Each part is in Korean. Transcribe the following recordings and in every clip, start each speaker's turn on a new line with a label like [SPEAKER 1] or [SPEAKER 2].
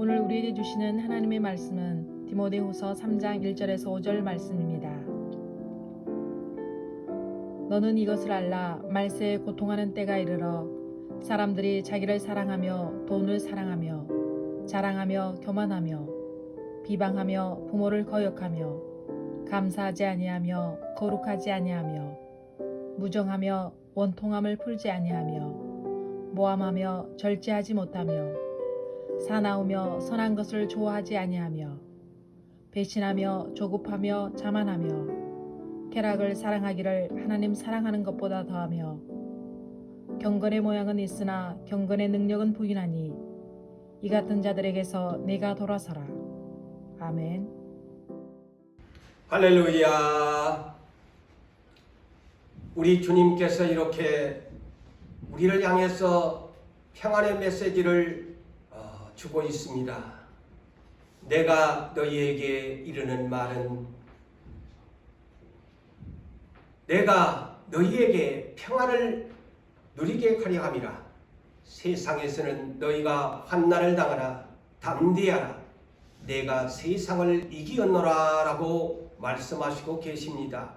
[SPEAKER 1] 오늘 우리에게 주시는 하나님의 말씀은 디모데후서 3장 1절에서 5절 말씀입니다. 너는 이것을 알라. 말세에 고통하는 때가 이르러 사람들이 자기를 사랑하며 돈을 사랑하며 자랑하며 교만하며 비방하며 부모를 거역하며 감사하지 아니하며 거룩하지 아니하며 무정하며 원통함을 풀지 아니하며 모함하며 절제하지 못하며 사나우며 선한 것을 좋아하지 아니하며 배신하며 조급하며 자만하며 쾌락을 사랑하기를 하나님 사랑하는 것보다 더하며 경건의 모양은 있으나 경건의 능력은 부인하니 이 같은 자들에게서 내가 돌아서라. 아멘.
[SPEAKER 2] 할렐루야. 우리 주님께서 이렇게 우리를 향해서 평안의 메시지를 주고 있습니다. 내가 너희에게 이르는 말은 내가 너희에게 평안을 누리게 하려 함이라. 세상에서는 너희가 환난을 당하나 담대하라. 내가 세상을 이기었노라 라고 말씀하시고 계십니다.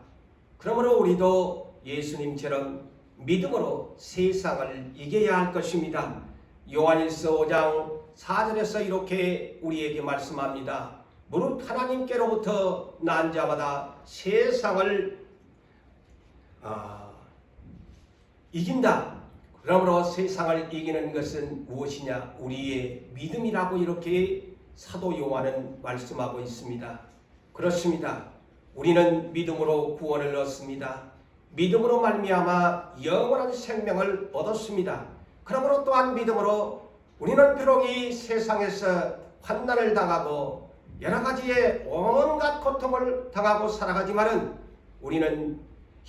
[SPEAKER 2] 그러므로 우리도 예수님처럼 믿음으로 세상을 이겨야 할 것입니다. 요한일서 5장 4절에서 이렇게 우리에게 말씀합니다. 무릇 하나님께로부터 난 자마다 세상을 이긴다. 그러므로 세상을 이기는 것은 무엇이냐? 우리의 믿음이라고 이렇게 사도 요한은 말씀하고 있습니다. 그렇습니다. 우리는 믿음으로 구원을 얻습니다. 믿음으로 말미암아 영원한 생명을 얻었습니다. 그러므로 또한 믿음으로 우리는 비록 이 세상에서 환난을 당하고 여러 가지의 온갖 고통을 당하고 살아가지만은 우리는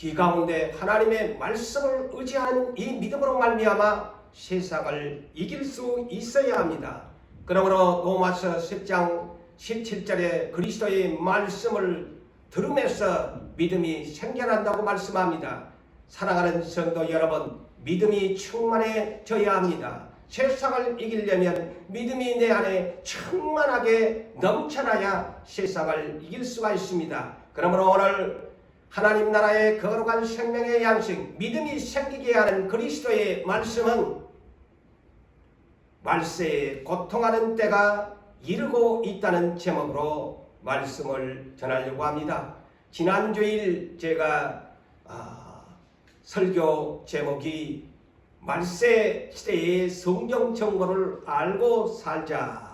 [SPEAKER 2] 이 가운데 하나님의 말씀을 의지하는 이 믿음으로 말미암아 세상을 이길 수 있어야 합니다. 그러므로 로마서 10장 17절에 그리스도의 말씀을 들으면서 믿음이 생겨난다고 말씀합니다. 사랑하는 성도 여러분, 믿음이 충만해져야 합니다. 세상을 이기려면 믿음이 내 안에 충만하게 넘쳐나야 세상을 이길 수가 있습니다. 그러므로 오늘 하나님 나라의 거룩한 생명의 양식, 믿음이 생기게 하는 그리스도의 말씀은 말세에 고통하는 때가 이르고 있다는 제목으로 말씀을 전하려고 합니다. 지난주일 제가 설교 제목이 말세 시대의 성경 정보를 알고 살자에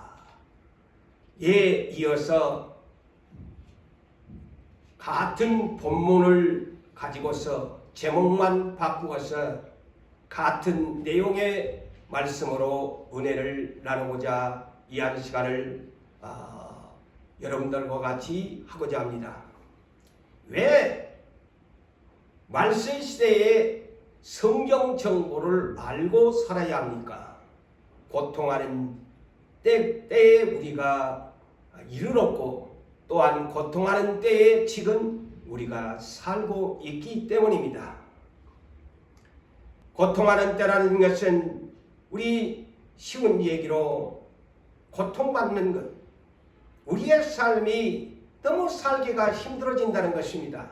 [SPEAKER 2] 이어서 같은 본문을 가지고서 제목만 바꾸어서 같은 내용의 말씀으로 은혜를 나누고자 이 한 시간을 여러분들과 같이 하고자 합니다. 왜 말세 시대에 성경 정보를 알고 살아야 합니까? 고통하는 때에 우리가 이르렀고 또한 고통하는 때에 지금 우리가 살고 있기 때문입니다. 고통하는 때라는 것은 우리 쉬운 얘기로 고통받는 것, 우리의 삶이 너무 살기가 힘들어진다는 것입니다.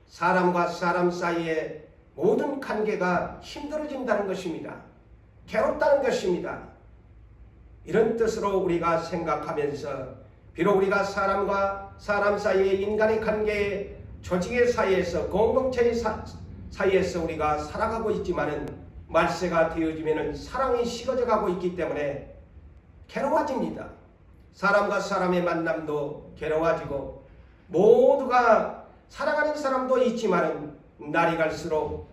[SPEAKER 2] 사람과 사람 사이에 모든 관계가 힘들어진다는 것입니다. 괴롭다는 것입니다. 이런 뜻으로 우리가 생각하면서 비록 우리가 사람과 사람 사이의 인간의 관계, 조직의 사이에서, 공동체의 사이에서 우리가 살아가고 있지만은 말세가 되어지면은 사랑이 식어져 가고 있기 때문에 괴로워집니다. 사람과 사람의 만남도 괴로워지고 모두가 사랑하는 사람도 있지만은 날이 갈수록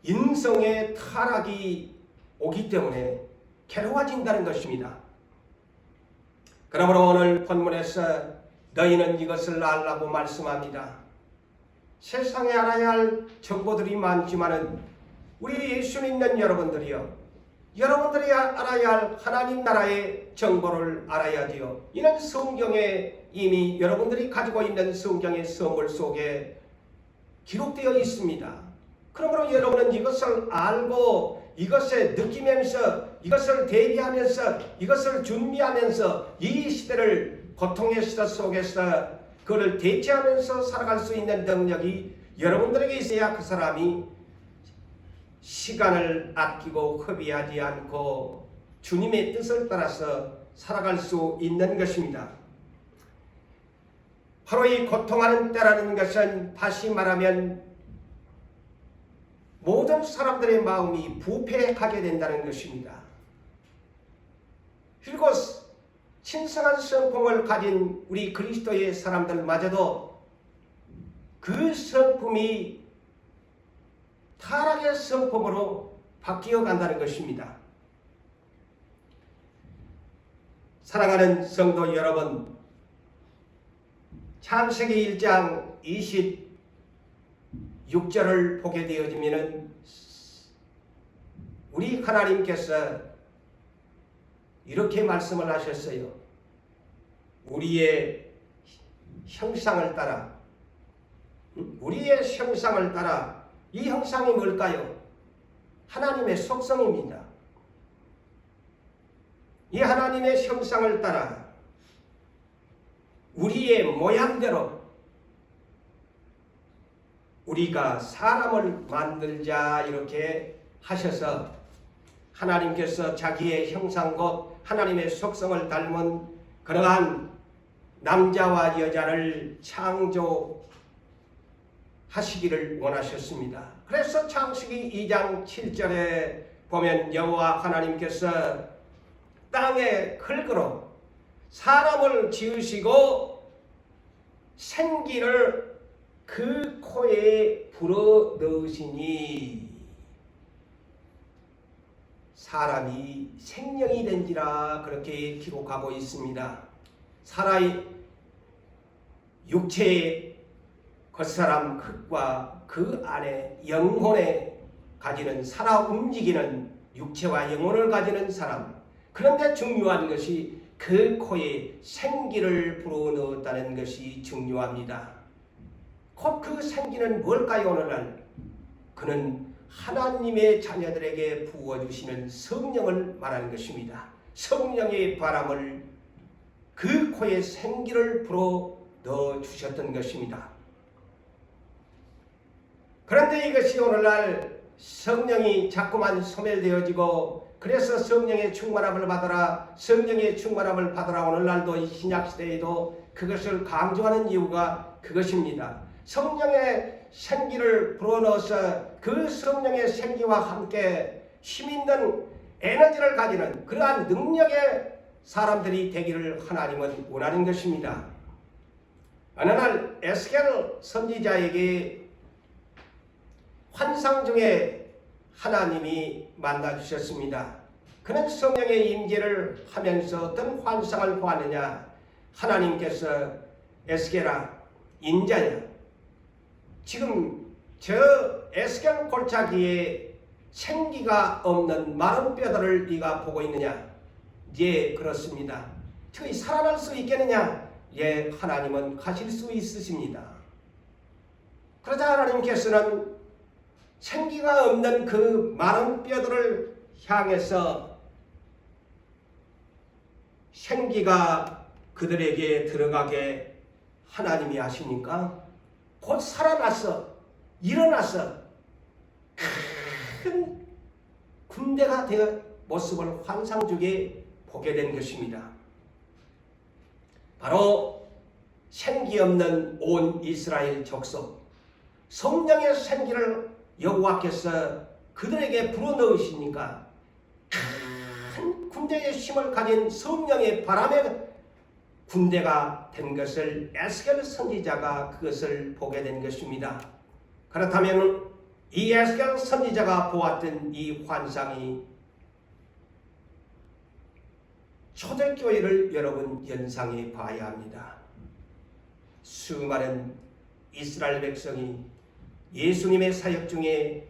[SPEAKER 2] 인성의 타락이 오기 때문에 괴로워진다는 것입니다. 그러므로 오늘 본문에서 너희는 이것을 알라고 말씀합니다. 세상에 알아야 할 정보들이 많지만은 우리 예수 믿는 여러분들이요, 여러분들이 알아야 할 하나님 나라의 정보를 알아야지요. 이는 성경에 이미 여러분들이 가지고 있는 성경의 선물 속에 기록되어 있습니다. 그러므로 여러분은 이것을 알고 이것에 느끼면서 이것을 대비하면서 이것을 준비하면서 이 시대를 고통의 시대 속에서 그를 대체하면서 살아갈 수 있는 능력이 여러분들에게 있어야 그 사람이 시간을 아끼고 허비하지 않고 주님의 뜻을 따라서 살아갈 수 있는 것입니다. 바로 이 고통하는 때라는 것은 다시 말하면 모든 사람들의 마음이 부패하게 된다는 것입니다. 그리고 신성한 성품을 가진 우리 그리스도의 사람들마저도 그 성품이 타락의 성품으로 바뀌어 간다는 것입니다. 사랑하는 성도 여러분, 창세기 1장 26절을 보게 되어지면은 우리 하나님께서 이렇게 말씀을 하셨어요. 우리의 형상을 따라, 우리의 형상을 따라. 이 형상이 뭘까요? 하나님의 속성입니다. 이 하나님의 형상을 따라 우리의 모양대로 우리가 사람을 만들자 이렇게 하셔서 하나님께서 자기의 형상 곧 하나님의 속성을 닮은 그러한 남자와 여자를 창조하시기를 원하셨습니다. 그래서 창세기 2장 7절에 보면 여호와 하나님께서 땅의 흙으로 사람을 지으시고 생기를 그 코에 불어 넣으시니 사람이 생명이 된지라 그렇게 기록하고 있습니다. 사람의 육체의 겉사람 흙과 그 안에 영혼에 가지는 살아 움직이는 육체와 영혼을 가지는 사람. 그런데 중요한 것이 그 코에 생기를 불어넣었다는 것이 중요합니다. 곧 그 생기는 뭘까요? 오늘날 그는 하나님의 자녀들에게 부어주시는 성령을 말하는 것입니다. 성령의 바람을 그 코에 생기를 불어넣어 주셨던 것입니다. 그런데 이것이 오늘날 성령이 자꾸만 소멸되어지고 그래서 성령의 충만함을 받아라, 성령의 충만함을 받아라. 오늘날도 신약시대에도 그것을 강조하는 이유가 그것입니다. 성령의 생기를 불어넣어서 그 성령의 생기와 함께 힘있는 에너지를 가지는 그러한 능력의 사람들이 되기를 하나님은 원하는 것입니다. 어느 날 에스겔 선지자에게 환상 중에 하나님이 만나주셨습니다. 그는 성령의 임재를 하면서 어떤 환상을 보았느냐. 하나님께서 에스겔아 인자야, 지금 저 에스겔 골짜기에 생기가 없는 마른 뼈들을 네가 보고 있느냐. 예, 그렇습니다. 저희 살아날 수 있겠느냐. 예, 하나님은 가실 수 있으십니다. 그러자 하나님께서는 생기가 없는 그 마른 뼈들을 향해서 생기가 그들에게 들어가게 하나님이 하시니까 곧 살아나서 일어나서 큰 군대가 되어 모습을 환상 중에 보게 된 것입니다. 바로 생기 없는 온 이스라엘 족속, 성령의 생기를 여호와께서 그들에게 불어넣으시니까 큰 군대의 힘을 가진 성령의 바람의 군대가 된 것을 에스겔 선지자가 그것을 보게 된 것입니다. 그렇다면 이 에스겔 선지자가 보았던 이 환상이 초대교회를 여러분 연상해 봐야 합니다. 수많은 이스라엘 백성이 예수님의 사역 중에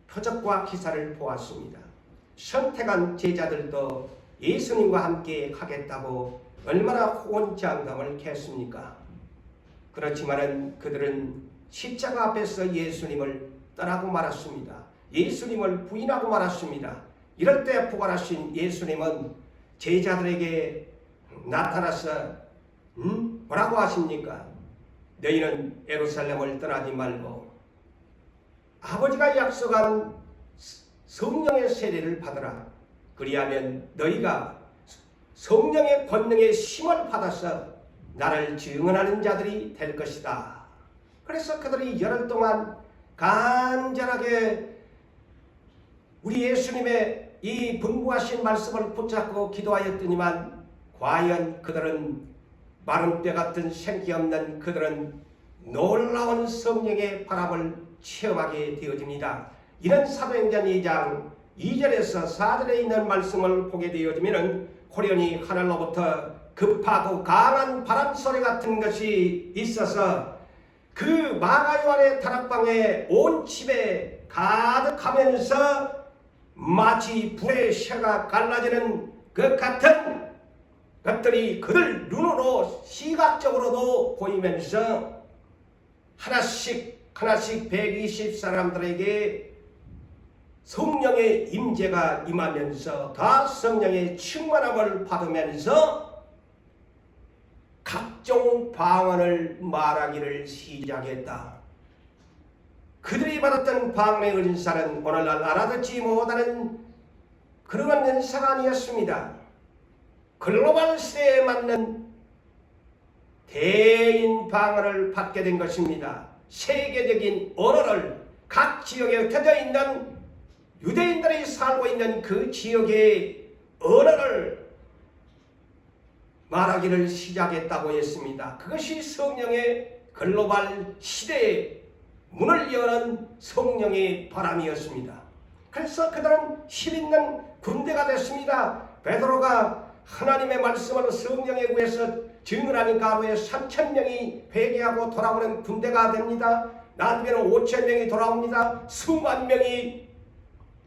[SPEAKER 2] 표적과 기사를 보았습니다. 선택한 제자들도 예수님과 함께 하겠다고 얼마나 호언장담을 했습니까? 그렇지만은 그들은 십자가 앞에서 예수님을 떠나고 말았습니다. 예수님을 부인하고 말았습니다. 이럴 때 부활하신 예수님은 제자들에게 나타나서 뭐라고 하십니까? 너희는 예루살렘을 떠나지 말고 아버지가 약속한 성령의 세례를 받으라. 그리하면 너희가 성령의 권능의 힘을 받아서 나를 증언하는 자들이 될 것이다. 그래서 그들이 열흘 동안 간절하게 우리 예수님의 이 분부하신 말씀을 붙잡고 기도하였더니만 과연 그들은 마른 뼈 같은 생기 없는 그들은 놀라운 성령의 바람을 체험하게 되어집니다. 이런 사도행전 2장 2절에서 4절에 있는 말씀을 보게 되어지면 호련히 하늘로부터 급하고 강한 바람 소리 같은 것이 있어서 그 마가 요한의 다락방에 온 집에 가득하면서 마치 불의 쇠가 갈라지는 것 같은 것들이 그들 눈으로 시각적으로도 보이면서 하나씩 120사람들에게 성령의 임재가 임하면서 다 성령의 충만함을 받으면서 각종 방언을 말하기를 시작했다. 그들이 받았던 방언의 은사는 오늘날 알아듣지 못하는 그러한 은사가 아니었습니다. 글로벌 시대에 맞는 대인 방언을 받게 된 것입니다. 세계적인 언어를 각 지역에 흩어져 있는 유대인들이 살고 있는 그 지역의 언어를 말하기를 시작했다고 했습니다. 그것이 성령의 글로벌 시대의 문을 여는 성령의 바람이었습니다. 그래서 그들은 힘있는 군대가 됐습니다. 베드로가 하나님의 말씀을 성령에 의해서 증언하니까 하루에 3,000명이 회개하고 돌아오는 군대가 됩니다. 나중에는 5,000명이 돌아옵니다. 수만 명이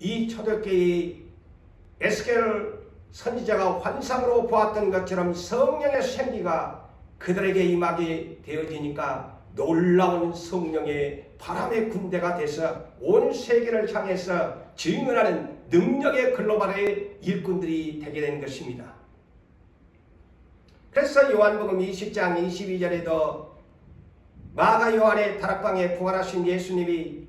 [SPEAKER 2] 이 초대교회의 에스겔 선지자가 환상으로 보았던 것처럼 성령의 생기가 그들에게 임하게 되어지니까 놀라운 성령의 바람의 군대가 돼서 온 세계를 향해서 증언하는 능력의 글로벌의 일꾼들이 되게 된 것입니다. 그래서 요한복음 20장 22절에도 마가 요한의 다락방에 부활하신 예수님이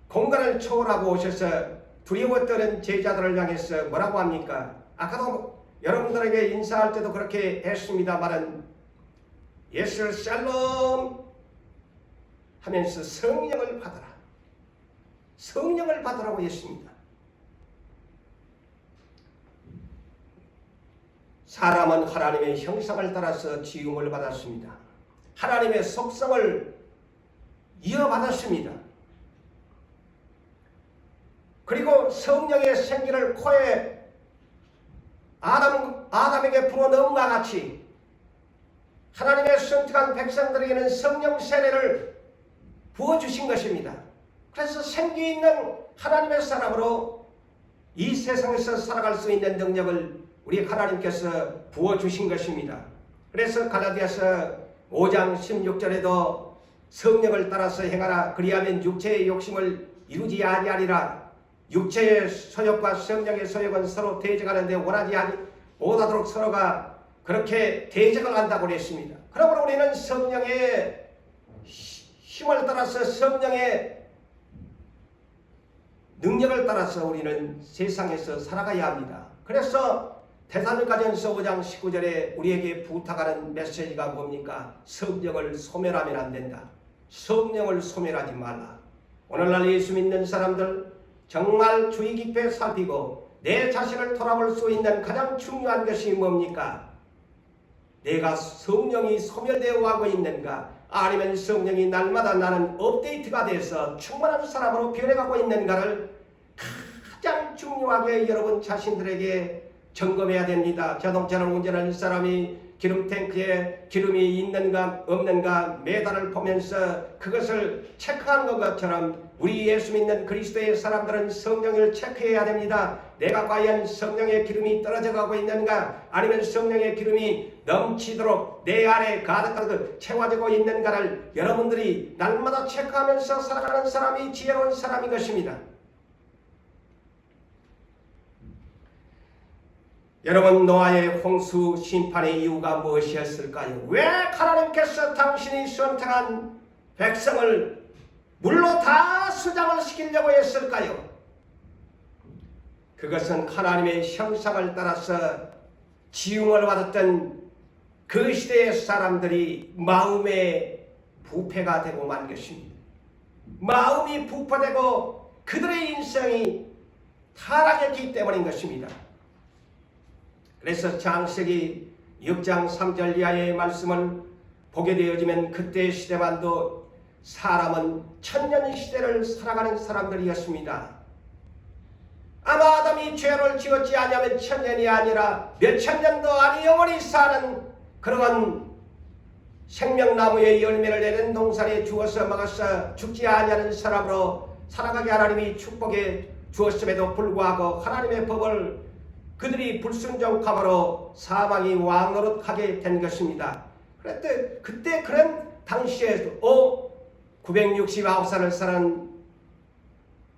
[SPEAKER 2] 공간을 초월하고 오셔서 두려워 떠는 제자들을 향해서 뭐라고 합니까? 아까도 여러분들에게 인사할 때도 그렇게 했습니다만은 예수 샬롬 하면서 성령을 받아라. 성령을 받으라고 했습니다. 사람은 하나님의 형상을 따라서 지음을 받았습니다. 하나님의 속성을 이어받았습니다. 그리고 성령의 생기를 코에 아담에게 불어넣음과 같이 하나님의 선택한 백성들에게는 성령 세례를 부어주신 것입니다. 그래서 생기 있는 하나님의 사람으로 이 세상에서 살아갈 수 있는 능력을 우리 하나님께서 부어주신 것입니다. 그래서 갈라디아서 5장 16절에도 성령을 따라서 행하라. 그리하면 육체의 욕심을 이루지 아니하리라. 육체의 소욕과 성령의 소욕은 서로 대적하는데 원하지 못하도록 서로가 그렇게 대적을 한다고 했습니다. 그러므로 우리는 성령의 힘을 따라서 성령의 능력을 따라서 우리는 세상에서 살아가야 합니다. 그래서 데살로니가전서 5장 19절에 우리에게 부탁하는 메시지가 뭡니까? 성령을 소멸하면 안 된다. 성령을 소멸하지 말라. 오늘날 예수 믿는 사람들 정말 주의 깊게 살피고 내 자신을 돌아볼 수 있는 가장 중요한 것이 뭡니까? 내가 성령이 소멸되어 가고 있는가? 아니면 성령이 날마다 나는 업데이트가 돼서 충만한 사람으로 변해가고 있는가를 가장 중요하게 여러분 자신들에게 점검해야 됩니다. 자동차를 운전하는 사람이 기름탱크에 기름이 있는가 없는가 매달을 보면서 그것을 체크하는 것처럼 우리 예수 믿는 그리스도의 사람들은 성령을 체크해야 됩니다. 내가 과연 성령의 기름이 떨어져 가고 있는가 아니면 성령의 기름이 넘치도록 내 안에 가득가득 채워지고 있는가를 여러분들이 날마다 체크하면서 살아가는 사람이 지혜로운 사람인 것입니다. 여러분, 노아의 홍수 심판의 이유가 무엇이었을까요? 왜 하나님께서 당신이 선택한 백성을 물로 다 수장을 시키려고 했을까요? 그것은 하나님의 형상을 따라서 지음을 받았던 그 시대의 사람들이 마음의 부패가 되고 만 것입니다. 마음이 부패되고 그들의 인생이 타락했기 때문인 것입니다. 그래서 창세기 6장 3절 이하의 말씀을 보게 되어지면 그때 시대만도 사람은 천년 시대를 살아가는 사람들이었습니다. 아마 아담이 죄를 지었지 아니하면 천년이 아니라 몇천 년도 아니 영원히 사는 그러한 생명나무의 열매를 내는 동산에 주어서 먹어서 죽지 아니하는 사람으로 살아가게 하나님이 축복해 주었음에도 불구하고 하나님의 법을 그들이 불순종함으로 사망이 왕노릇하게 된 것입니다. 그때 그런 당시에 969살을 사는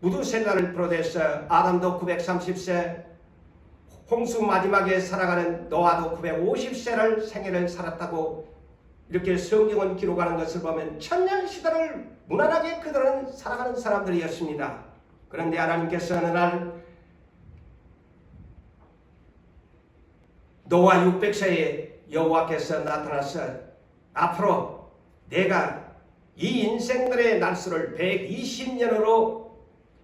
[SPEAKER 2] 무두셀라를 비롯해서 아담도 930세, 홍수 마지막에 살아가는 노아도 950세를 생애를 살았다고 이렇게 성경은 기록하는 것을 보면 천년 시대를 무난하게 그들은 살아가는 사람들이었습니다. 그런데 하나님께서 어느 날 노아 600세에 여호와께서 나타나서 앞으로 내가 이 인생들의 날수를 120년으로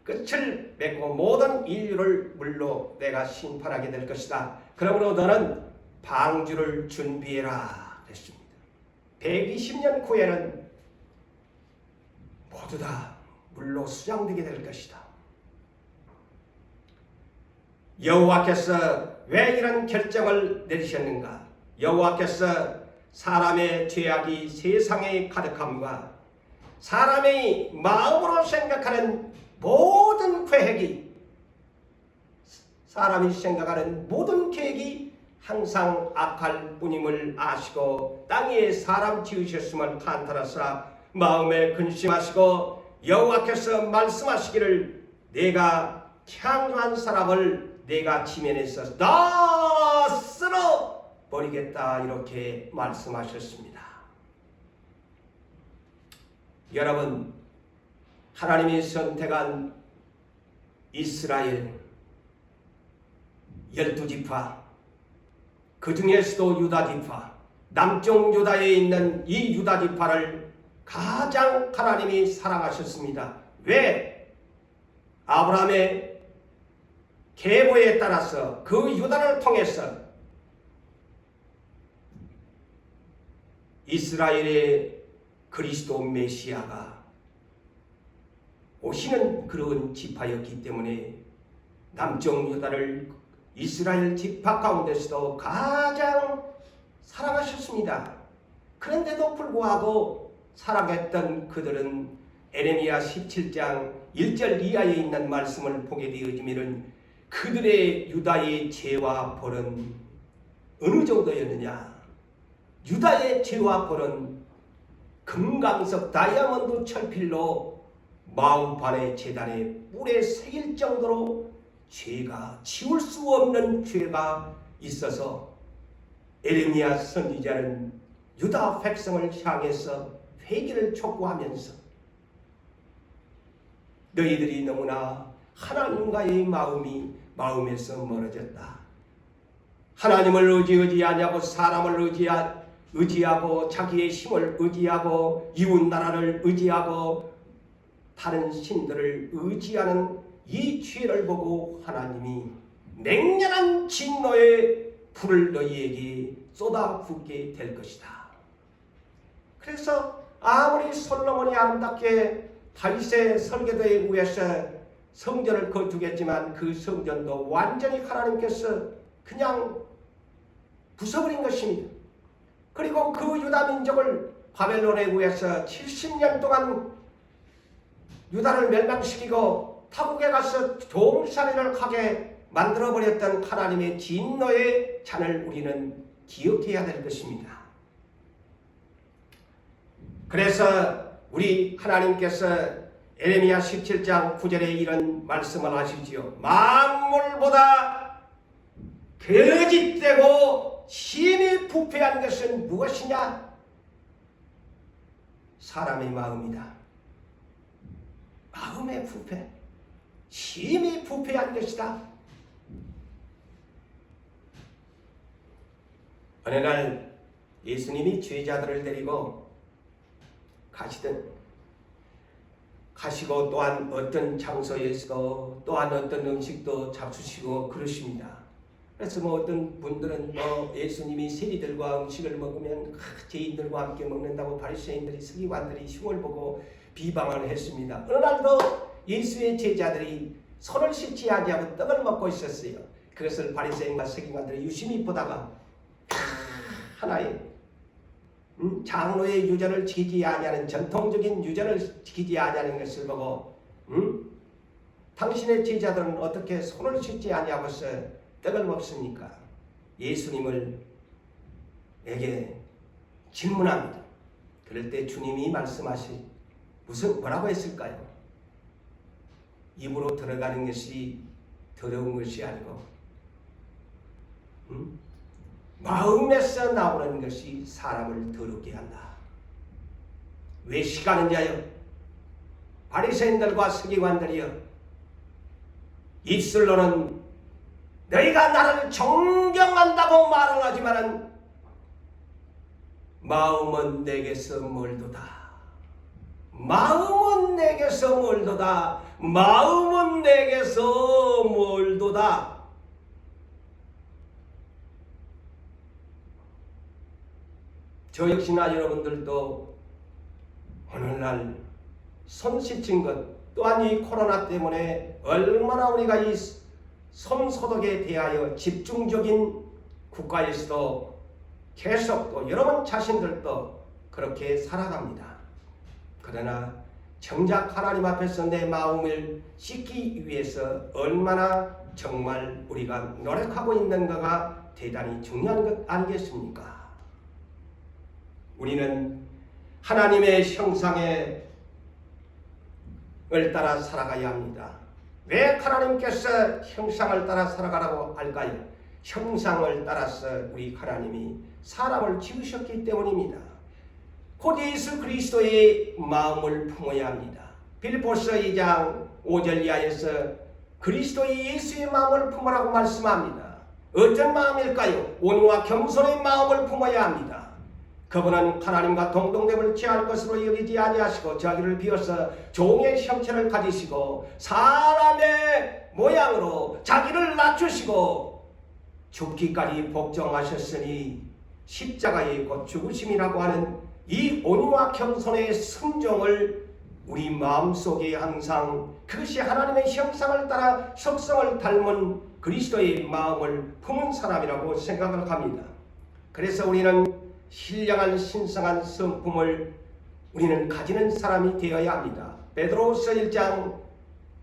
[SPEAKER 2] 끝을 맺고 모든 인류를 물로 내가 심판하게 될 것이다. 그러므로 너는 방주를 준비해라 했습니다. 120년 후에는 모두 다 물로 수장되게 될 것이다. 여호와께서 왜 이런 결정을 내리셨는가? 여호와께서 사람의 죄악이 세상에 가득함과 사람의 마음으로 생각하는 모든 계획이 사람이 생각하는 모든 계획이 항상 악할 뿐임을 아시고 땅 위에 사람 지으셨음을 간탄하사 마음에 근심하시고 여호와께서 말씀하시기를 내가 창조한 사람을 내가 지면에서 다 쓸어 버리겠다 이렇게 말씀하셨습니다. 여러분, 하나님이 선택한 이스라엘 12지파, 그 중에서도 유다지파, 남쪽 유다에 있는 이 유다지파를 가장 하나님이 사랑하셨습니다. 왜? 아브라함의 계보에 따라서 그 유다를 통해서 이스라엘의 그리스도 메시아가 오시는 그런 지파였기 때문에 남쪽 유다를 이스라엘 지파 가운데서도 가장 사랑하셨습니다. 그런데도 불구하고 사랑했던 그들은 에레미야 17장 1절 이하에 있는 말씀을 보게 되어지면 그들의 유다의 죄와 벌은 어느 정도였느냐? 유다의 죄와 벌은 금강석 다이아몬드 철필로 마음판의 제단에 뿔에 새길 정도로 죄가 지울 수 없는 죄가 있어서 에레미야 선지자는 유다 백성을 향해서 회개를 촉구하면서 너희들이 너무나 하나님과의 마음에서 멀어졌다. 하나님을 의지하냐고 사람을 의지하고 자기의 힘을 의지하고 이웃 나라를 의지하고 다른 신들을 의지하는 이 죄를 보고 하나님이 맹렬한 진노의 불을 너희에게 쏟아붓게 될 것이다. 그래서 아무리 솔로몬이 아름답게 다윗의 설계도에 의해서 성전을 거두겠지만 그 성전도 완전히 하나님께서 그냥 부숴버린 것입니다. 그리고 그 유다 민족을 바벨론에 의해서 70년 동안 유다를 멸망시키고 타국에 가서 종살이를 하게 만들어버렸던 하나님의 진노의 잔을 우리는 기억해야 될 것입니다. 그래서 우리 하나님께서 에레미야 17장 9절에 이런 말씀을 하시지요. 만물보다 거짓되고 심히 부패한 것은 무엇이냐? 사람의 마음이다. 마음의 부패, 심히 부패한 것이다. 어느 날 예수님이 제자들을 데리고 가시고 또한 어떤 장소에서 또한 어떤 음식도 잡수시고 그러십니다. 그래서 어떤 분들은 예수님이 세리들과 음식을 먹으면 죄인들과 함께 먹는다고 바리새인들이 서기관들이 흉을 보고 비방을 했습니다. 어느 날도 예수의 제자들이 손을 씻지 아니하고 떡을 먹고 있었어요. 그것을 바리새인과 서기관들이 유심히 보다가 하나의 장로의 유전을 지키지 아니하는 전통적인 유전을 지키지 아니하는 것을 보고 당신의 제자들은 어떻게 손을 씻지 아니하고서 떡을 먹습니까? 예수님을 에게 질문합니다. 그럴 때 주님이 뭐라고 했을까요? 입으로 들어가는 것이 더러운 것이 아니고 마음에서 나오는 것이 사람을 더럽게 한다. 왜 시가는 자여 바리새인들과 서기관들이여 입술로는 너희가 나를 존경한다고 말을 하지만은 마음은 내게서 멀도다. 마음은 내게서 멀도다. 마음은 내게서 멀도다. 저 역시나 여러분들도 오늘날 손 씻은 것 또한 이 코로나 때문에 얼마나 우리가 이 손 소독에 대하여 집중적인 국가에서도 계속 또 여러분 자신들도 그렇게 살아갑니다. 그러나 정작 하나님 앞에서 내 마음을 씻기 위해서 얼마나 정말 우리가 노력하고 있는가가 대단히 중요한 것 아니겠습니까? 우리는 하나님의 형상을 따라 살아가야 합니다. 왜 하나님께서 형상을 따라 살아가라고 할까요? 형상을 따라서 우리 하나님이 사람을 지으셨기 때문입니다. 곧 예수 그리스도의 마음을 품어야 합니다. 빌립보서 2장 5절 이하에서 그리스도의 예수의 마음을 품으라고 말씀합니다. 어떤 마음일까요? 온유와 겸손의 마음을 품어야 합니다. 그분은 하나님과 동등됨을 취할 것으로 여기지 아니하시고 자기를 비워서 종의 형체를 가지시고 사람의 모양으로 자기를 낮추시고 죽기까지 복종하셨으니 십자가의 곧 죽으심이라고 하는 이 온유와 겸손의 순종을 우리 마음속에 항상 그것이 하나님의 형상을 따라 속성을 닮은 그리스도의 마음을 품은 사람이라고 생각을 합니다. 그래서 우리는 신령한 신성한 성품을 우리는 가지는 사람이 되어야 합니다. 베드로후서 1장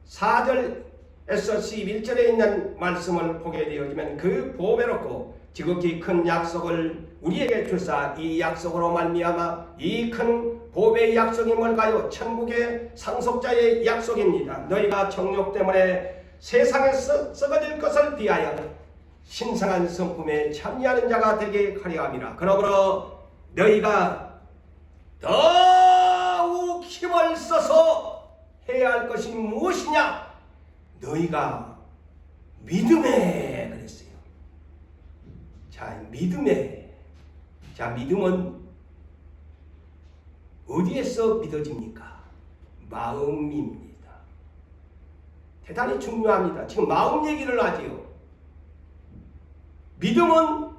[SPEAKER 2] 4절에서 11절에 있는 말씀을 보게 되어지면 그 보배롭고 지극히 큰 약속을 우리에게 주사 이 약속으로 말미암아 이 큰 보배의 약속이 뭘까요? 천국의 상속자의 약속입니다. 너희가 정욕 때문에 세상에서 썩어질 것을 비하여 신성한 성품에 참여하는 자가 되게 하려 함이라. 그러므로 너희가 더욱 힘을 써서 해야 할 것이 무엇이냐? 너희가 믿음에 그랬어요. 자, 믿음에. 자, 믿음은 어디에서 믿어집니까? 마음입니다. 대단히 중요합니다. 지금 마음 얘기를 하지요. 믿음은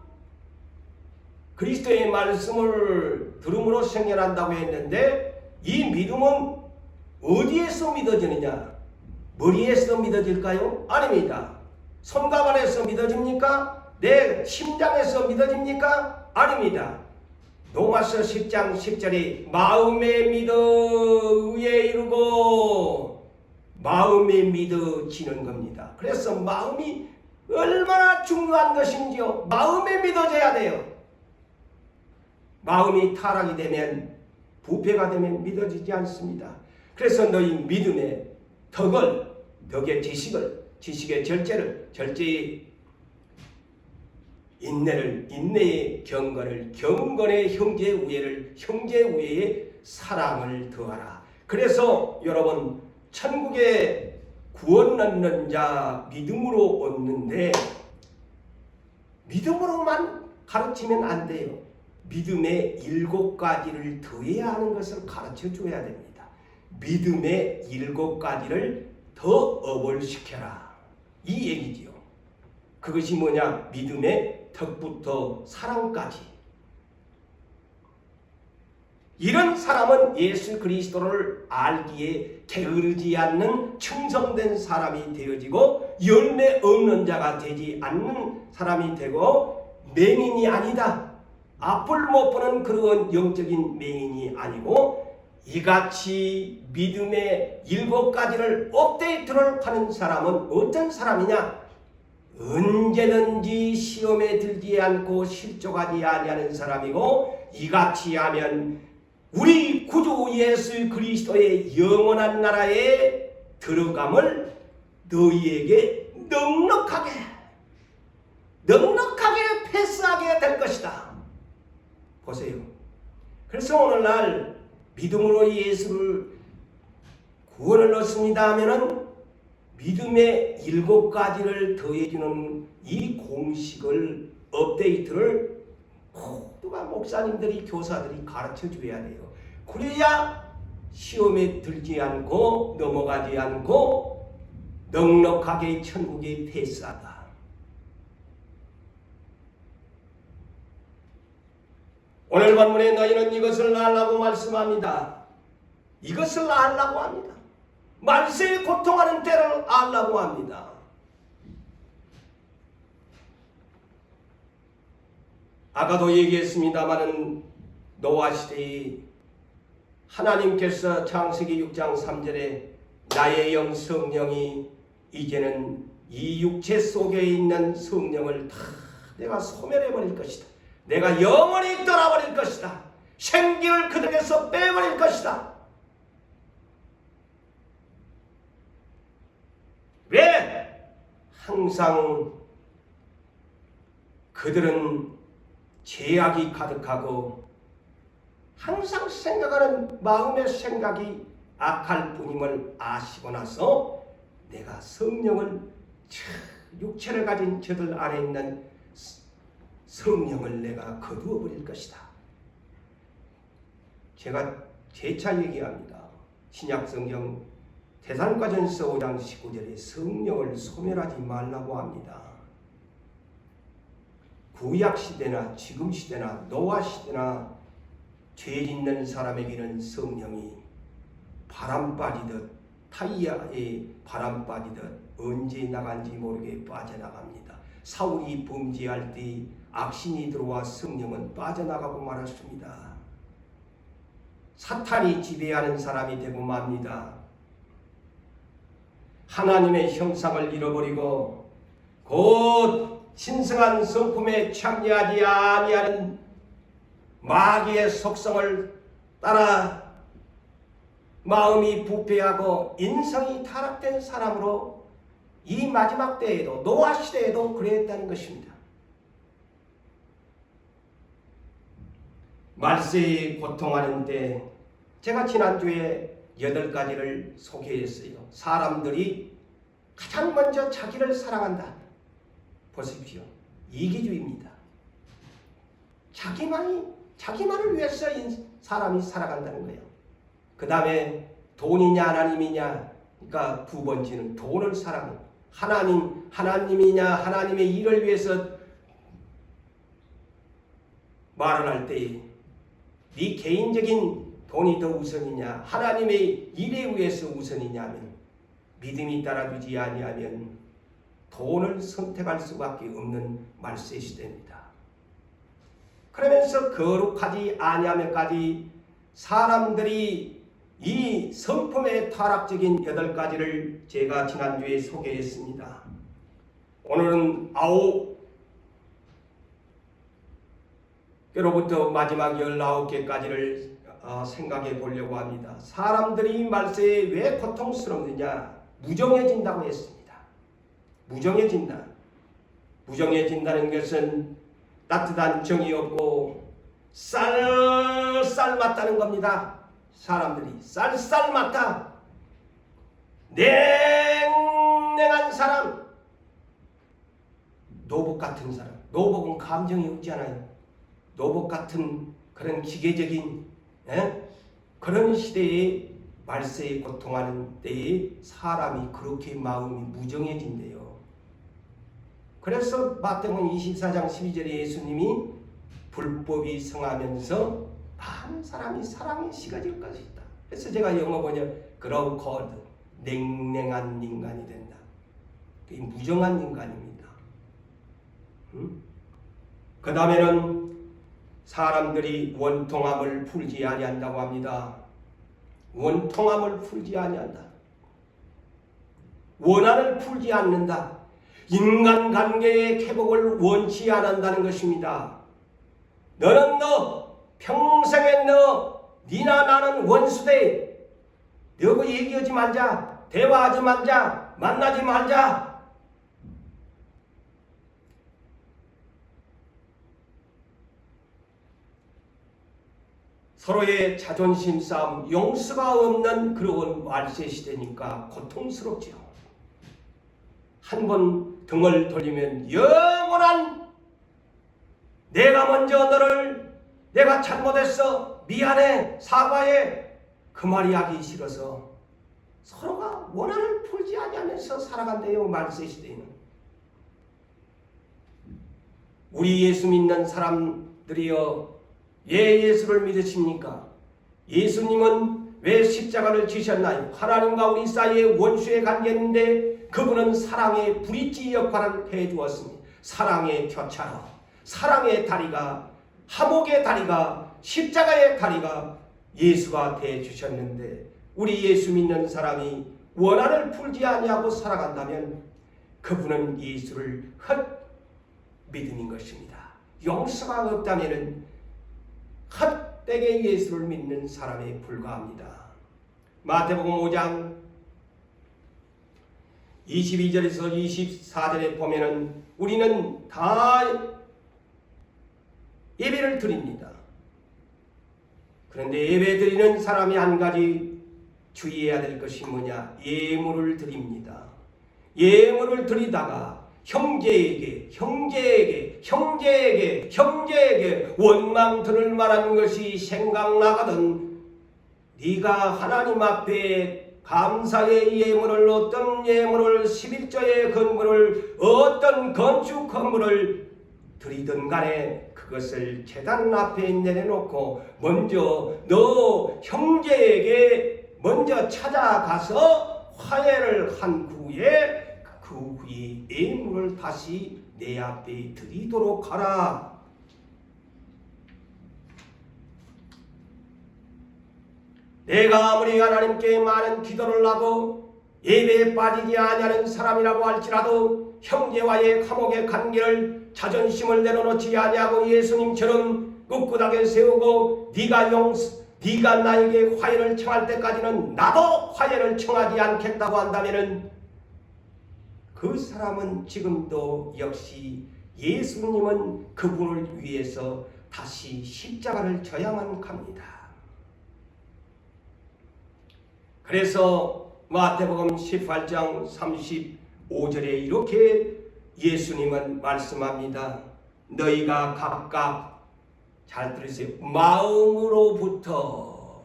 [SPEAKER 2] 그리스도의 말씀을 들음으로 생겨난다고 했는데 이 믿음은 어디에서 믿어지느냐? 머리에서 믿어질까요? 아닙니다. 손과 발에서 믿어집니까? 내 심장에서 믿어집니까? 아닙니다. 로마서 10장 10절이 마음에 믿어 의에 이르고 마음에 믿어지는 겁니다. 그래서 마음이 얼마나 중요한 것인지요. 마음에 믿어져야 돼요. 마음이 타락이 되면 부패가 되면 믿어지지 않습니다. 그래서 너희 믿음의 덕의 지식의 절제의 인내의 경건을, 경건의 형제 우애를, 형제 우애의 사랑을 더하라. 그래서 여러분, 천국에 구원 얻는 자 믿음으로 얻는데 믿음으로만 가르치면 안 돼요. 믿음의 7가지를 더해야 하는 것을 가르쳐 줘야 됩니다. 믿음의 7가지를 더 업을시켜라. 이 얘기지요. 그것이 뭐냐? 믿음의 덕부터 사랑까지. 이런 사람은 예수 그리스도를 알기에 게으르지 않는 충성된 사람이 되어지고 열매 없는 자가 되지 않는 사람이 되고 맹인이 아니다. 앞을 못 보는 그런 영적인 맹인이 아니고 이같이 믿음의 7가지를 업데이트를 하는 사람은 어떤 사람이냐? 언제든지 시험에 들지 않고 실족하지 아니하는 사람이고 이같이 하면 우리 구주 예수 그리스도의 영원한 나라에 들어감을 너희에게 넉넉하게 패스하게 될 것이다. 보세요. 그래서 오늘날 믿음으로 예수를 구원을 얻습니다 하면은 믿음의 7가지를 더해주는 이 공식을 업데이트를 모두가 목사님들이 교사들이 가르쳐 줘야 돼요. 그래야 시험에 들지 않고 넘어가지 않고 넉넉하게 천국에 패스하다. 오늘 본문에 너희는 이것을 알라고 말씀합니다. 이것을 알라고 합니다. 말세에 고통하는 때를 알라고 합니다. 아까도 얘기했습니다마는 노아 시대에 하나님께서 창세기 6장 3절에 나의 영 성령이 이제는 이 육체 속에 있는 성령을 다 내가 소멸해버릴 것이다. 내가 영원히 떠나버릴 것이다. 생기를 그들에게서 빼버릴 것이다. 왜? 항상 그들은 죄악이 가득하고 항상 생각하는 마음의 생각이 악할 뿐임을 아시고 나서 내가 성령을, 육체를 가진 저들 안에 있는 성령을 내가 거두어 버릴 것이다. 제가 재차 얘기합니다. 신약성경 데살로니가전서 5장 19절에 성령을 소멸하지 말라고 합니다. 구약시대나 지금 시대나 노아 시대나 죄 짓는 사람에게는 성령이 바람 빠지듯 타이야에 바람 빠지듯 언제 나간지 모르게 빠져나갑니다. 사울이 범죄할 때 악신이 들어와 성령은 빠져나가고 말았습니다. 사탄이 지배하는 사람이 되고 맙니다. 하나님의 형상을 잃어버리고 곧 신성한 성품에 참여하지 아니하는 마귀의 속성을 따라 마음이 부패하고 인성이 타락된 사람으로 이 마지막 때에도 노아 시대에도 그랬다는 것입니다. 말세에 고통하는 때 제가 지난주에 8가지를 소개했어요. 사람들이 가장 먼저 자기를 사랑한다. 보십시오. 이기주의입니다. 자기만을 위해서 사람이 살아간다는 거예요. 그 다음에 돈이냐 하나님이냐, 그러니까 두 번째는 돈을 사랑해. 하나님이냐 하나님의 일을 위해서 말을 할 때 네 개인적인 돈이 더 우선이냐 하나님의 일에 의해서 우선이냐면 믿음이 따라주지 아니하면 돈을 선택할 수밖에 없는 말세 시대입니다. 그러면서 거룩하지 아니하면까지 사람들이 이 성품의 타락적인 8가지를 제가 지난주에 소개했습니다. 오늘은 9개로부터 마지막 19개까지를 생각해 보려고 합니다. 사람들이 말세에 왜 고통스럽느냐? 무정해진다고 했습니다. 무정해진다는 것은 따뜻한 정이 없고 쌀쌀 맞다는 겁니다. 사람들이 쌀쌀 맞다. 냉랭한 사람, 노복 같은 사람. 노복은 감정이 없잖아요. 노복 같은 그런 기계적인 그런 시대에 말세에 고통하는 때에 사람이 그렇게 마음이 무정해진대요. 그래서 마태복음 24장 12절에 예수님이 불법이 성하면서 많은 사람이 사랑에 식어질 것이다. 그래서 제가 영어 번역 grow cold, 냉랭한 인간이 된다. 무정한 인간입니다. 그 다음에는 사람들이 원통함을 풀지 아니한다고 합니다. 원통함을 풀지 아니한다. 원한을 풀지 않는다. 인간관계의 회복을 원치 않는다는 것입니다. 너는 평생에 니나 나는 원수대. 너하고 얘기하지 말자. 대화하지 말자. 만나지 말자. 서로의 자존심 싸움, 용서가 없는 그런 말세 시대니까 고통스럽지요. 한 번 등을 돌리면 영원한 내가 먼저 내가 잘못했어, 미안해, 사과해, 그 말이 하기 싫어서 서로가 원한을 풀지 아니하면서 살아간대요. 말세 시대에는. 우리 예수 믿는 사람들이여, 왜 예수를 믿으십니까? 예수님은 왜 십자가를 지셨나요? 하나님과 우리 사이에 원수의 관계인데 그분은 사랑의 브릿지 역할을 해주었습니다. 사랑의 교차로, 사랑의 다리가, 화목의 다리가, 십자가의 다리가 예수가 되어주셨는데 우리 예수 믿는 사람이 원한을 풀지 아니하고 살아간다면 그분은 예수를 헛 믿음인 것입니다. 용서가 없다면 헛되게 예수를 믿는 사람에 불과합니다. 마태복음 5장 22절에서 24절에 보면은 우리는 다 예배를 드립니다. 그런데 예배 드리는 사람이 한 가지 주의해야 될 것이 뭐냐? 예물을 드립니다. 예물을 드리다가 형제에게 원망 들을 만한 것이 생각나거든 네가 하나님 앞에 감사의 예물을, 어떤 예물을, 11조의 건물을, 어떤 건축 건물을 드리든 간에 그것을 제단 앞에 내려놓고 먼저 너 형제에게 먼저 찾아가서 화해를 한 후에 그 후에 예물을 다시 내 앞에 드리도록 하라. 내가 아무리 하나님께 많은 기도를 하고 예배에 빠지지 아니하는 사람이라고 할지라도 형제와의 화목의 관계를, 자존심을 내려놓지 아니하고 예수님처럼 꿋꿋하게 세우고 네가 나에게 화해를 청할 때까지는 나도 화해를 청하지 않겠다고 한다면은 그 사람은 지금도 역시 예수님은 그분을 위해서 다시 십자가를 져야만 합니다. 그래서 마태복음 18장 35절에 이렇게 예수님은 말씀합니다. 너희가 각각, 잘 들으세요, 마음으로부터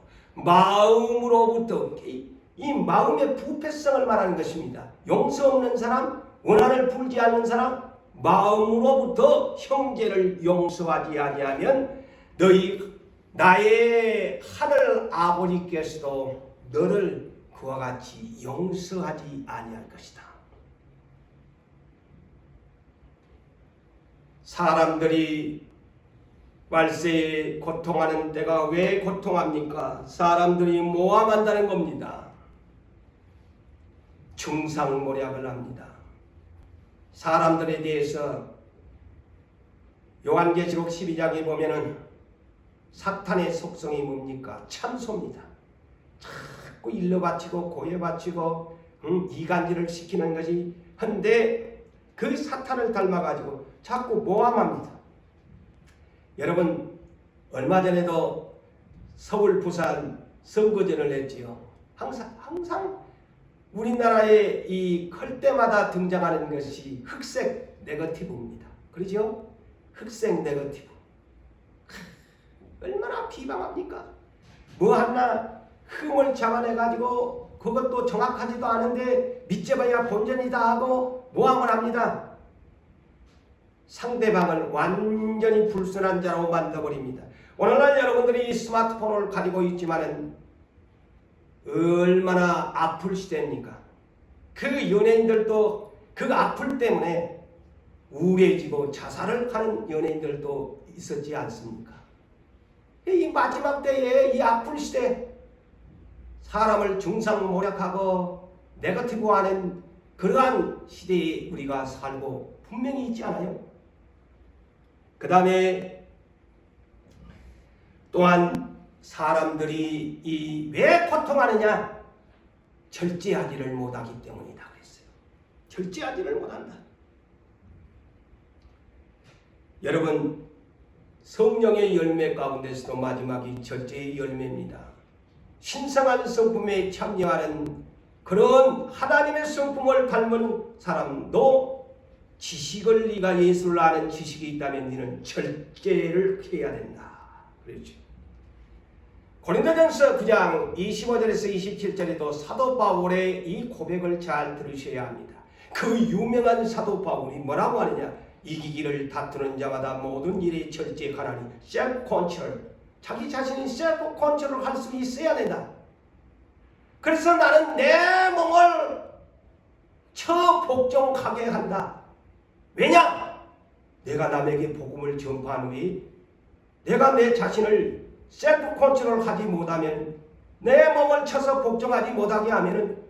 [SPEAKER 2] 이 마음의 부패성을 말하는 것입니다. 용서 없는 사람, 원한을 풀지 않는 사람, 마음으로부터 형제를 용서하지 아니하면 나의 하늘 아버지께서도 너를 그와 같이 용서하지 아니할 것이다. 사람들이 말세에 고통하는 때가 왜 고통합니까? 사람들이 모함한다는 겁니다. 중상모략을 합니다. 사람들에 대해서 요한계시록 12장에 보면은 사탄의 속성이 뭡니까? 참소입니다. 자꾸 일러 바치고 고해 바치고 이간질을 시키는 것이 한데 그 사탄을 닮아가지고 자꾸 모함합니다. 여러분 얼마 전에도 서울 부산 선거전을 했지요. 항상 우리나라에 이 클 때마다 등장하는 것이 흑색 네거티브입니다. 그렇죠? 흑색 네거티브. 얼마나 비방합니까? 뭐 하나 흠을 잡아내가지고 그것도 정확하지도 않은데 믿져봐야 본전이다 하고 모함을 합니다. 상대방을 완전히 불순한 자로 만들어버립니다. 오늘날 여러분들이 스마트폰을 가지고 있지만은 얼마나 아플 시대입니까? 그 연예인들도 그 아플 때문에 우울해지고 자살을 하는 연예인들도 있었지 않습니까? 이 마지막 때에 이 아플 시대 사람을 중상모략하고 네거티브하는 그러한 시대에 우리가 살고 분명히 있지 않아요? 그 다음에 또한 사람들이 왜 고통하느냐? 절제하지를 못하기 때문이다 그랬어요. 절제하지를 못한다. 여러분 성령의 열매 가운데서도 마지막이 절제의 열매입니다. 신성한 성품에 참여하는 그런 하나님의 성품을 닮은 사람도 지식을 네가 예수를 아는 지식이 있다면 너는 절제를 해야 된다. 그렇죠. 고린도전서 9장 25절에서 27절에도 사도 바울의 이 고백을 잘 들으셔야 합니다. 그 유명한 사도 바울이 뭐라고 하느냐? 이기기를 다투는 자마다 모든 일에 절제하라니. 셀프 컨트롤. 자기 자신이 셀프 컨트롤을 할 수 있어야 된다. 그래서 나는 내 몸을 처복종하게 한다. 왜냐? 내가 남에게 복음을 전파한 후에 내가 내 자신을 셀프 컨트롤 하지 못하면 내 몸을 쳐서 복종하지 못하게 하면은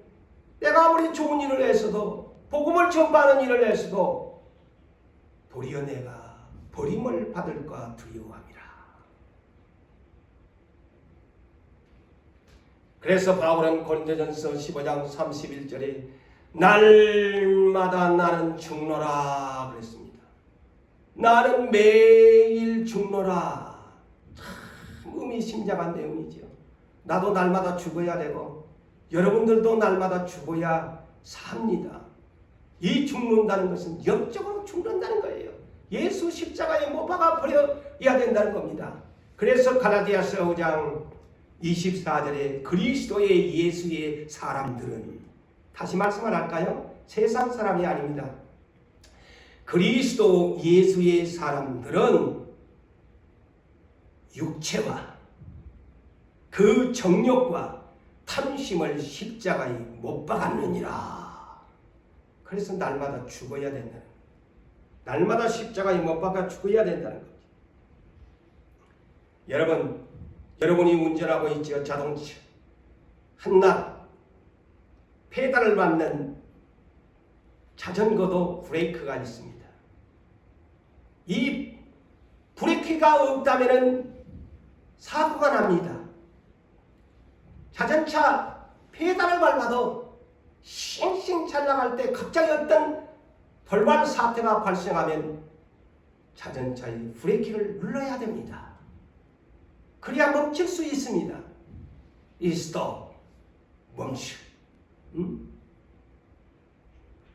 [SPEAKER 2] 내가 아무리 좋은 일을 했어도 복음을 전파하는 일을 했어도 도리어 내가 버림을 받을까 두려워함이라. 그래서 바울은 고린도전서 15장 31절에 날마다 나는 죽노라 그랬습니다. 나는 매일 죽노라. 참 의미심장한 내용이죠. 나도 날마다 죽어야 되고 여러분들도 날마다 죽어야 삽니다. 이 죽는다는 것은 영적으로 죽는다는 거예요. 예수 십자가에 못 박아 버려야 된다는 겁니다. 그래서 갈라디아서 5장 24절에 그리스도의 예수의 사람들은, 다시 말씀을 할까요? 세상 사람이 아닙니다. 그리스도 예수의 사람들은 육체와 그 정욕과 탐심을 십자가에 못 박았느니라. 그래서 날마다 죽어야 된다는, 날마다 십자가에 못 박아 죽어야 된다는 거죠. 여러분이 운전하고 있죠. 자동차. 한낱 페달을 밟는 자전거도 브레이크가 있습니다. 이 브레이크가 없다면 사고가 납니다. 자전차 페달을 밟아도 싱싱 잘 나갈 때 갑자기 어떤 돌발 사태가 발생하면 자전차의 브레이크를 눌러야 됩니다. 그래야 멈출 수 있습니다. 이 스톱, 멈추.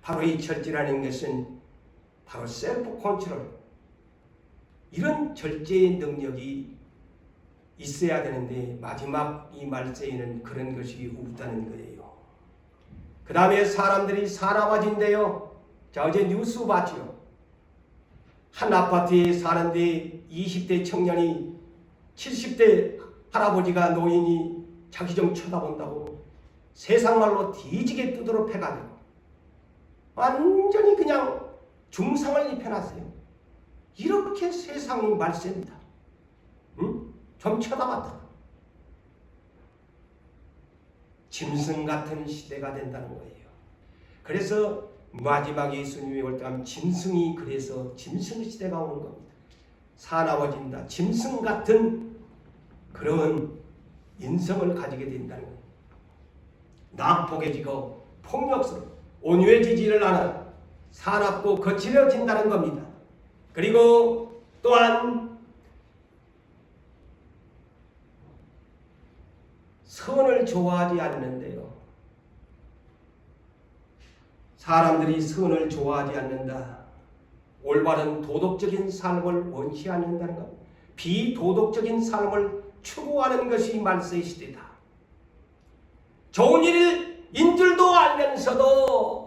[SPEAKER 2] 바로 이 절제라는 것은 바로 셀프 컨트롤, 이런 절제의 능력이 있어야 되는데 마지막 이 말세에는 그런 것이 없다는 거예요. 그 다음에 사람들이 사나워진대요. 자, 어제 뉴스 봤죠. 한 아파트에 사는데 20대 청년이 70대 할아버지가, 노인이 자기 좀 쳐다본다고 세상말로 뒤지게 두드러 패가지고 완전히 그냥 중상을 입혀놨어요. 이렇게 세상이 말세입니다. 좀 쳐다봤다. 짐승 같은 시대가 된다는 거예요. 그래서 마지막 예수님이 올 때 하면 짐승이, 그래서 짐승 시대가 오는 겁니다. 사나워진다. 짐승 같은 그런 인성을 가지게 된다는 거예요. 난폭해지고 폭력스럽고 온유해지지를 않아 사납고 거칠어진다는 겁니다. 그리고 또한 선을 좋아하지 않는데요. 사람들이 선을 좋아하지 않는다. 올바른 도덕적인 삶을 원치 않는다는 것. 비도덕적인 삶을 추구하는 것이 말세의 시대다. 좋은 일인 줄도 알면서도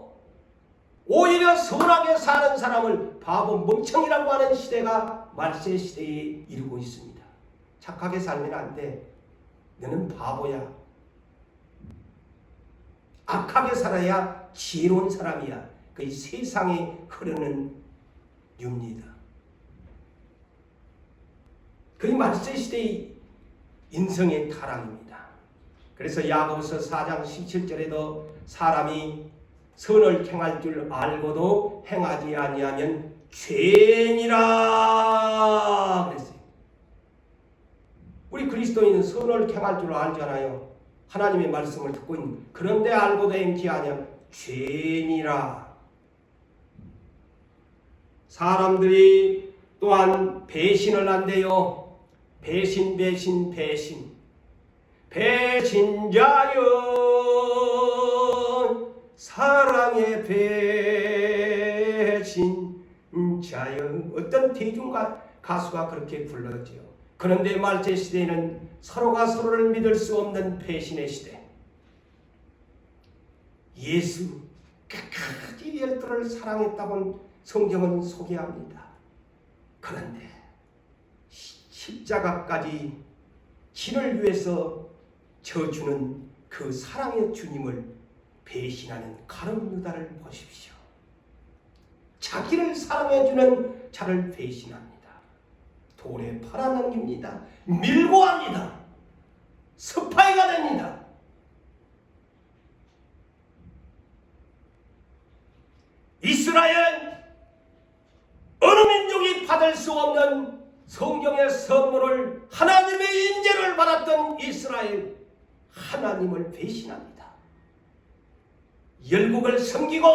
[SPEAKER 2] 오히려 선하게 사는 사람을 바보 멍청이라고 하는 시대가 말세 시대에 이르고 있습니다. 착하게 살면 안 돼. 너는 바보야. 악하게 살아야 지혜로운 사람이야. 그 세상에 흐르는 유입니다. 그 말세 시대의 인성의 타락입니다. 그래서 야고보서 4장 17절에도 사람이 선을 행할 줄 알고도 행하지 아니하면 죄니라 그랬어요. 우리 그리스도인은 선을 행할 줄 알잖아요. 하나님의 말씀을 듣고 있는. 그런데 알고도 행치 아니하면 죄니라. 사람들이 또한 배신을 한대요. 배신자여 사랑의 배신자여. 어떤 대중 가수가 그렇게 불렀죠. 그런데 말세 시대에는 서로가 서로를 믿을 수 없는 배신의 시대. 예수 끝까지 열두를 사랑했다고 성경은 소개합니다. 그런데 십자가까지 진을 위해서 져주는 그 사랑의 주님을 배신하는 가룟 유다를 보십시오. 자기를 사랑해주는 자를 배신합니다. 돌에 팔아넘깁니다. 밀고 합니다. 스파이가 됩니다. 이스라엘 어느 민족이 받을 수 없는 성경의 선물을 하나님의 인재를 받았던 이스라엘, 하나님을 배신합니다. 열국을 섬기고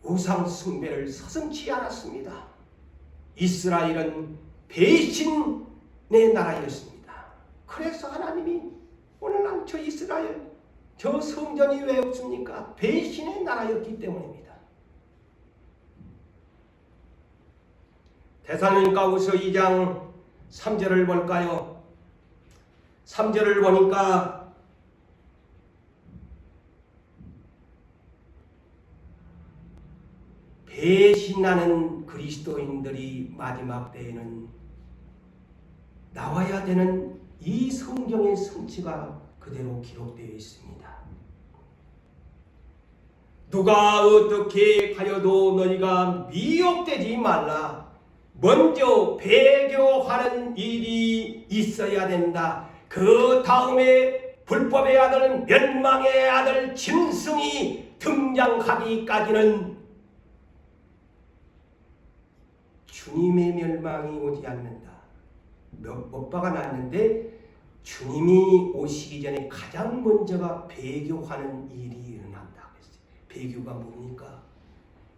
[SPEAKER 2] 우상 숭배를 서슴지 않았습니다. 이스라엘은 배신의 나라였습니다. 그래서 하나님이 오늘날 저 이스라엘, 저 성전이 왜 없습니까? 배신의 나라였기 때문입니다. 데살로니가후서 2장 3절을 볼까요? 3절을 보니까 배신하는 그리스도인들이 마지막 때에는 나와야 되는 이 성경의 성취가 그대로 기록되어 있습니다. 누가 어떻게 하여도 너희가 미혹되지 말라. 먼저 배교하는 일이 있어야 된다. 그 다음에 불법의 아들, 멸망의 아들 짐승이 등장하기까지는 주님의 멸망이 오지 않는다. 못 박아놨는데 주님이 오시기 전에 가장 먼저가 배교하는 일이 일어난다. 배교가 뭡니까?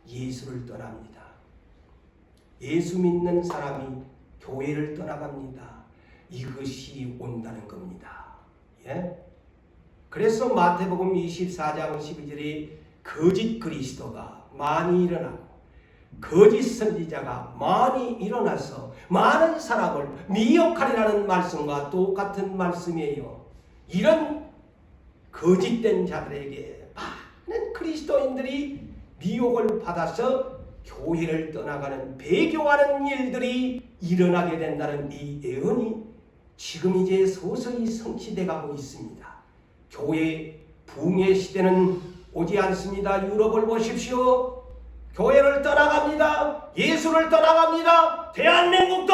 [SPEAKER 2] 예수를 떠납니다. 예수 믿는 사람이 교회를 떠나갑니다. 이것이 온다는 겁니다. 예? 그래서 마태복음 24장 12절에 거짓 그리스도가 많이 일어나고 거짓 선지자가 많이 일어나서 많은 사람을 미혹하리라는 말씀과 똑같은 말씀이에요. 이런 거짓된 자들에게 많은 그리스도인들이 미혹을 받아서 교회를 떠나가는 배교하는 일들이 일어나게 된다는 이 예언이 지금 이제 서서히 성취돼 가고 있습니다. 교회 붕의 시대는 오지 않습니다. 유럽을 보십시오. 교회를 떠나갑니다. 예수를 떠나갑니다. 대한민국도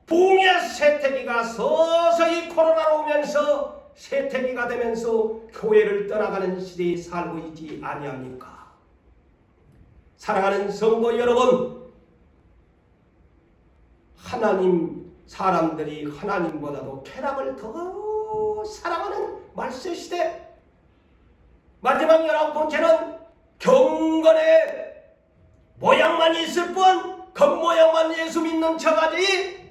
[SPEAKER 2] 붕의 세태기가 서서히 코로나로 오면서 세태기가 되면서 교회를 떠나가는 시대에 살고 있지 아니합니까? 사랑하는 성도 여러분, 하나님 사람들이 하나님보다도 쾌락을 더 사랑하는 말세 시대. 마지막 19번째는 경건의 모양만 있을 뿐 겉모양만 예수 믿는 척하지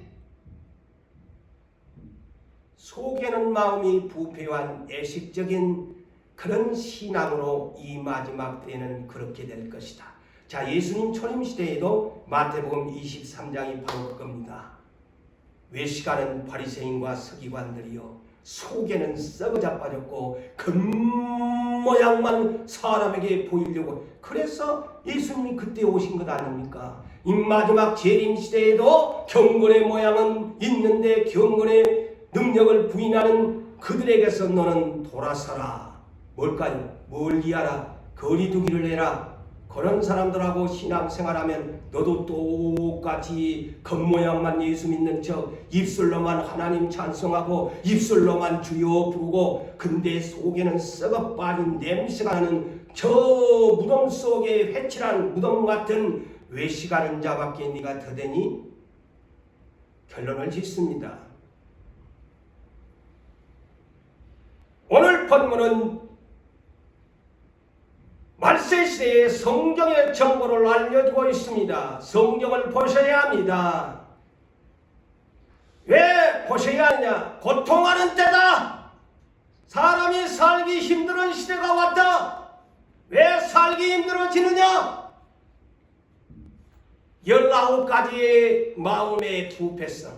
[SPEAKER 2] 속에는 마음이 부패한 애식적인 그런 신앙으로 이 마지막 때는 그렇게 될 것이다. 자, 예수님 초림 시대에도 마태복음 23장이 바로 그겁니다. 외식하는 바리새인과 서기관들이요 속에는 썩어 자빠졌고 겉모양만 사람에게 보이려고, 그래서 예수님이 그때 오신 것 아닙니까? 이 마지막 재림 시대에도 경건의 모양은 있는데 경건의 능력을 부인하는 그들에게서 너는 돌아서라. 뭘까요? 멀리하라. 거리두기를 해라. 그런 사람들하고 신앙생활하면 너도 똑같이 겉모양만 예수 믿는 척 입술로만 하나님 찬송하고 입술로만 주여 부르고, 근데 속에는 썩어 빠진 냄새가 나는 저 무덤 속에 회칠한 무덤 같은 외식하는 자밖에 네가 더 되니? 결론을 짓습니다. 오늘 본문은 말세시대에 성경의 정보를 알려주고 있습니다. 성경을 보셔야 합니다. 왜 보셔야 하느냐? 고통하는 때다. 사람이 살기 힘든 시대가 왔다. 왜 살기 힘들어지느냐? 19가지의 마음의 부패성,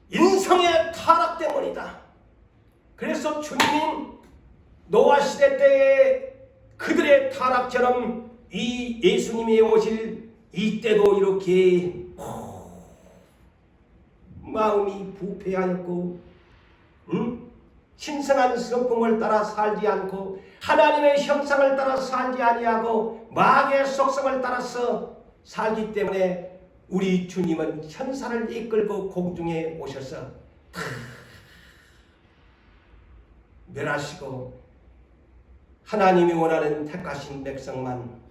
[SPEAKER 2] 인성의 타락 때문이다. 그래서 주님은 노아 시대 때에 그들의 타락처럼 이 예수님이 오실 이때도 이렇게 마음이 부패하였고 신성한 성품을 따라 살지 않고 하나님의 형상을 따라 살지 아니하고 마귀의 속성을 따라서 살기 때문에 우리 주님은 천사를 이끌고 공중에 오셔서 멸하시고 하나님이 원하는 택하신 백성만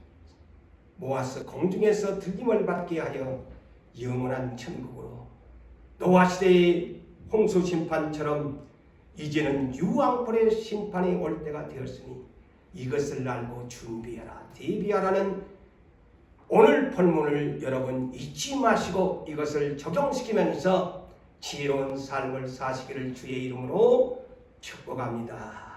[SPEAKER 2] 모아서 공중에서 들림을 받게 하여 영원한 천국으로, 노아 시대의 홍수 심판처럼 이제는 유황불의 심판이 올 때가 되었으니 이것을 알고 준비하라, 대비하라는 오늘 본문을 여러분 잊지 마시고 이것을 적용시키면서 지혜로운 삶을 사시기를 주의 이름으로 축복합니다.